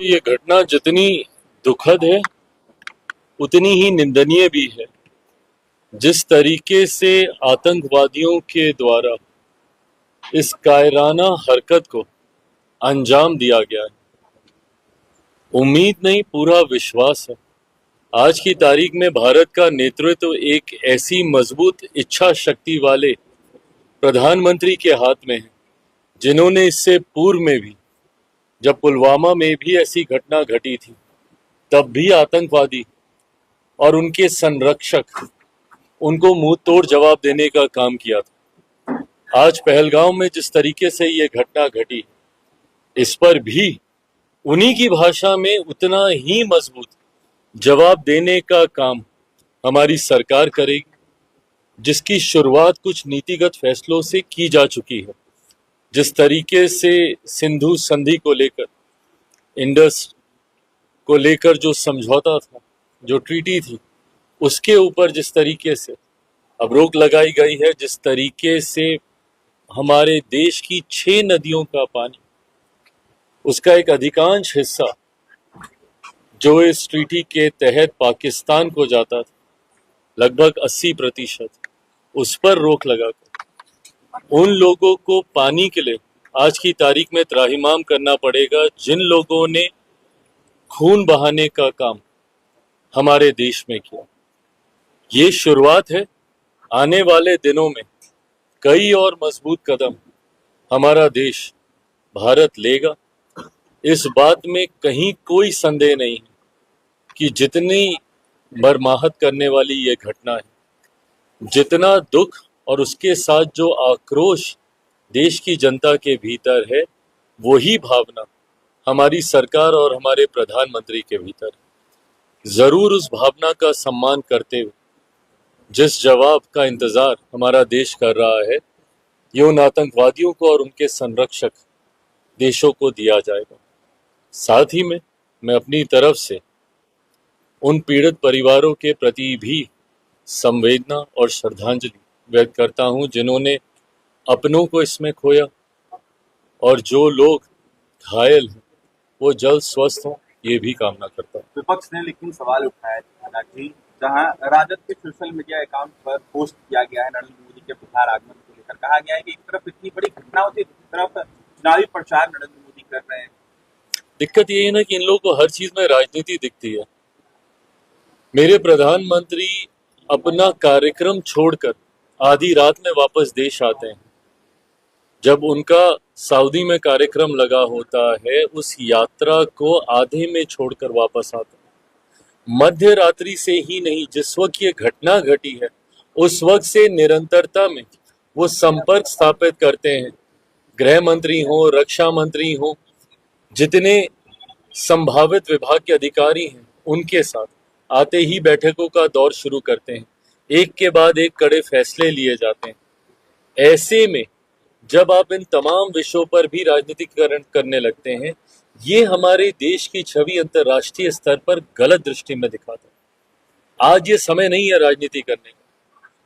ये घटना जितनी दुखद है उतनी ही निंदनीय भी है। जिस तरीके से आतंकवादियों के द्वारा इस कायराना हरकत को अंजाम दिया गया है, उम्मीद नहीं पूरा विश्वास है आज की तारीख में भारत का नेतृत्व एक ऐसी मजबूत इच्छा शक्ति वाले प्रधानमंत्री के हाथ में है जिन्होंने इससे पूर्व में भी, जब पुलवामा में भी ऐसी घटना घटी थी, तब भी आतंकवादी और उनके संरक्षक उनको मुंह तोड़ जवाब देने का काम किया था। आज पहलगांव में जिस तरीके से ये घटना घटी, इस पर भी उन्हीं की भाषा में उतना ही मजबूत जवाब देने का काम हमारी सरकार करेगी, जिसकी शुरुआत कुछ नीतिगत फैसलों से की जा चुकी है। जिस तरीके से सिंधु संधि को लेकर, इंडस को लेकर जो समझौता था, जो ट्रीटी थी, उसके ऊपर जिस तरीके से अब रोक लगाई गई है, जिस तरीके से हमारे देश की 6 नदियों का पानी, उसका एक अधिकांश हिस्सा जो इस ट्रीटी के तहत पाकिस्तान को जाता था, लगभग 80%, उस पर रोक लगाकर उन लोगों को पानी के लिए आज की तारीख में त्राहिमाम करना पड़ेगा जिन लोगों ने खून बहाने का काम हमारे देश में किया। ये शुरुआत है, आने वाले दिनों में कई और मजबूत कदम हमारा देश भारत लेगा। इस बात में कहीं कोई संदेह नहीं है कि जितनी मर्माहत करने वाली ये घटना है, जितना दुख और उसके साथ जो आक्रोश देश की जनता के भीतर है, वही भावना हमारी सरकार और हमारे प्रधानमंत्री के भीतर है। जरूर उस भावना का सम्मान करते हुए जिस जवाब का इंतजार हमारा देश कर रहा है, ये उन आतंकवादियों को और उनके संरक्षक देशों को दिया जाएगा। साथ ही में मैं अपनी तरफ से उन पीड़ित परिवारों के प्रति भी संवेदना और श्रद्धांजलि व्यक्त करता हूं जिन्होंने अपनों को इसमें खोया, और जो लोग घायल हैं वो जल्द स्वस्थ हों, ये भी कामना करता हूं। विपक्ष ने लेकिन सवाल उठाया हालांकि जहां राजद के सोशल मीडिया अकाउंट पर पोस्ट किया गया है नरेंद्र मोदी के बिहार आगमन को लेकर, कहा गया है कि एक तरफ इतनी बड़ी घटना होती है, दूसरी तरफ चुनावी प्रचार नरेंद्र मोदी कर रहे हैं। दिक्कत ये है ना कि इन लोगों को हर चीज में राजनीति दिखती है। मेरे प्रधानमंत्री अपना कार्यक्रम छोड़कर आधी रात में वापस देश आते हैं। जब उनका सऊदी में कार्यक्रम लगा होता है, उस यात्रा को आधे में छोड़कर वापस आते हैं। मध्य रात्रि से ही नहीं, जिस वक्त ये घटना घटी है उस वक्त से निरंतरता में वो संपर्क स्थापित करते हैं। गृह मंत्री हो, रक्षा मंत्री हो, जितने संभावित विभाग के अधिकारी हैं, उनके साथ आते ही बैठकों का दौर शुरू करते हैं। एक के बाद एक कड़े फैसले लिए जाते हैं। ऐसे में जब आप इन तमाम विषयों पर भी राजनीतिकरण करने लगते हैं, ये हमारे देश की छवि अंतर्राष्ट्रीय स्तर पर गलत दृष्टि में दिखाता है। आज ये समय नहीं है राजनीति करने का।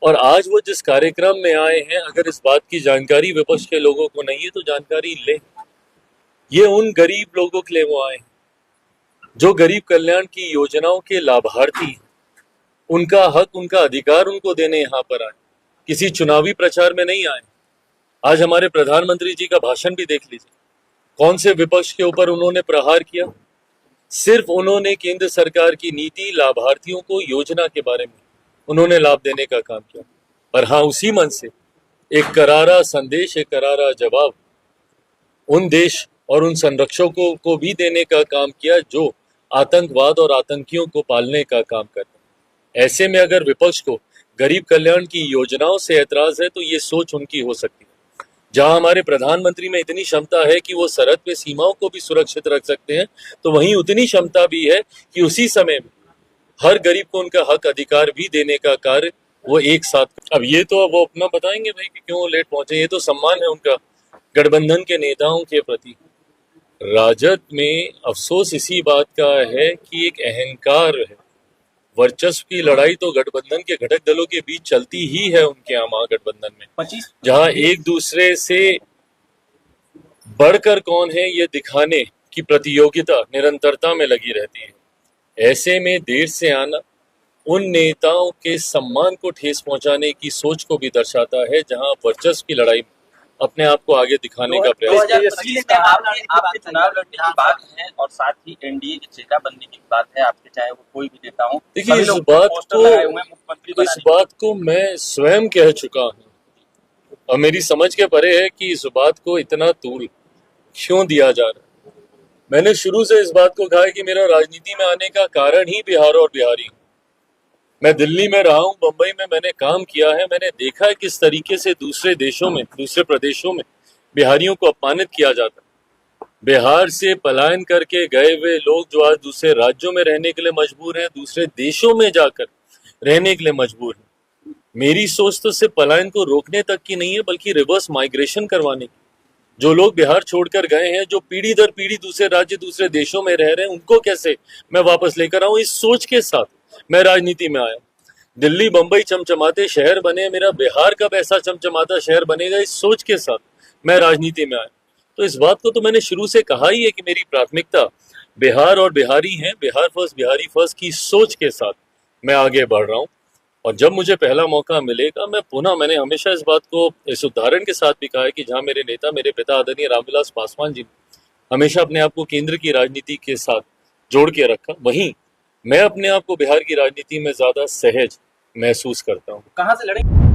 और आज वो जिस कार्यक्रम में आए हैं, अगर इस बात की जानकारी विपक्ष के लोगों को नहीं है तो जानकारी ले। ये उन गरीब लोगों के लिए वो आए हैं जो गरीब कल्याण की योजनाओं के लाभार्थी हैं। उनका हक, उनका अधिकार उनको देने यहाँ पर आए, किसी चुनावी प्रचार में नहीं आए। आज हमारे प्रधानमंत्री जी का भाषण भी देख लीजिए, कौन से विपक्ष के ऊपर उन्होंने प्रहार किया। सिर्फ उन्होंने केंद्र सरकार की नीति, लाभार्थियों को योजना के बारे में उन्होंने लाभ देने का काम किया। पर हाँ, उसी मन से एक करारा संदेश, एक करारा जवाब उन देश और उन संरक्षकों को भी देने का काम किया जो आतंकवाद और आतंकियों को पालने का काम करते हैं। ऐसे में अगर विपक्ष को गरीब कल्याण की योजनाओं से ऐतराज है तो ये सोच उनकी हो सकती है। जहां हमारे प्रधानमंत्री में इतनी क्षमता है कि वो सरहद पे सीमाओं को भी सुरक्षित रख सकते हैं, तो वहीं उतनी क्षमता भी है कि उसी समय में हर गरीब को उनका हक, अधिकार भी देने का कार्य वो एक साथ। अब ये तो वो अपना बताएंगे भाई कि क्यों लेट पहुंचे, ये तो सम्मान है उनका गठबंधन के नेताओं के प्रति। राजद में अफसोस इसी बात का है कि एक अहंकार है। वर्चस्व की लड़ाई तो गठबंधन के घटक दलों के बीच चलती ही है उनके यहाँ महागठबंधन में, जहां एक दूसरे से बढ़कर कौन है ये दिखाने की प्रतियोगिता निरंतरता में लगी रहती है। ऐसे में देर से आना उन नेताओं के सम्मान को ठेस पहुंचाने की सोच को भी दर्शाता है, जहां वर्चस्व की लड़ाई में अपने आप को आगे दिखाने का प्रयास। 2025 में आपके चुनाव लड़ने की बात है और साथ ही एनडीए के चेहरा बनने की बात है आपके, चाहे वो कोई भी नेता हो। देखिए, सभी इस लोग बात पोस्टर लगाए हुए हैं मुख्यमंत्री को बनाने मैं स्वयं कह चुका हूं और मेरी समझ के परे है कि इस बात को इतना तूल क्यों दिया जा रहा है। मैंने शुरू से इस बात को कहा है कि मेरा राजनीति में आने का कारण ही बिहार और बिहारी हूं। मैं दिल्ली में रहा हूं, बंबई में मैंने काम किया है, मैंने देखा है किस तरीके से दूसरे देशों में, दूसरे प्रदेशों में बिहारियों को अपमानित किया जाता है। बिहार से पलायन करके गए हुए लोग जो आज दूसरे राज्यों में रहने के लिए मजबूर हैं, दूसरे देशों में जाकर रहने के लिए मजबूर हैं। मेरी सोच तो सिर्फ पलायन को रोकने तक की नहीं है, बल्कि रिवर्स माइग्रेशन करवाने की। जो लोग बिहार छोड़कर गए हैं, जो पीढ़ी दर पीढ़ी दूसरे राज्य, दूसरे देशों में रह रहे हैं, उनको कैसे मैं वापस लेकर आऊं, इस सोच के साथ मैं राजनीति में आया। दिल्ली बंबई चमचमाते शहर बने, मेरा बिहार कब ऐसा चमचमाता शहर बनेगा, इस सोच के साथ मैं राजनीति में आया। तो इस बात को तो मैंने शुरू से कहा ही है कि मेरी प्राथमिकता बिहार और बिहारी हैं, बिहार फर्स्ट बिहारी फर्स्ट की सोच के साथ मैं आगे बढ़ रहा हूं। और जब मुझे पहला मौका मिलेगा, मैंने हमेशा इस बात को इस उदाहरण के साथ भी कहा है कि जहां मेरे नेता, मेरे पिता आदरणीय रामविलास पासवान जी ने हमेशा अपने आप को केंद्र की राजनीति के साथ जोड़ के रखा, वहीं मैं अपने आप को बिहार की राजनीति में ज्यादा सहज महसूस करता हूँ। कहाँ से लड़ेंगे?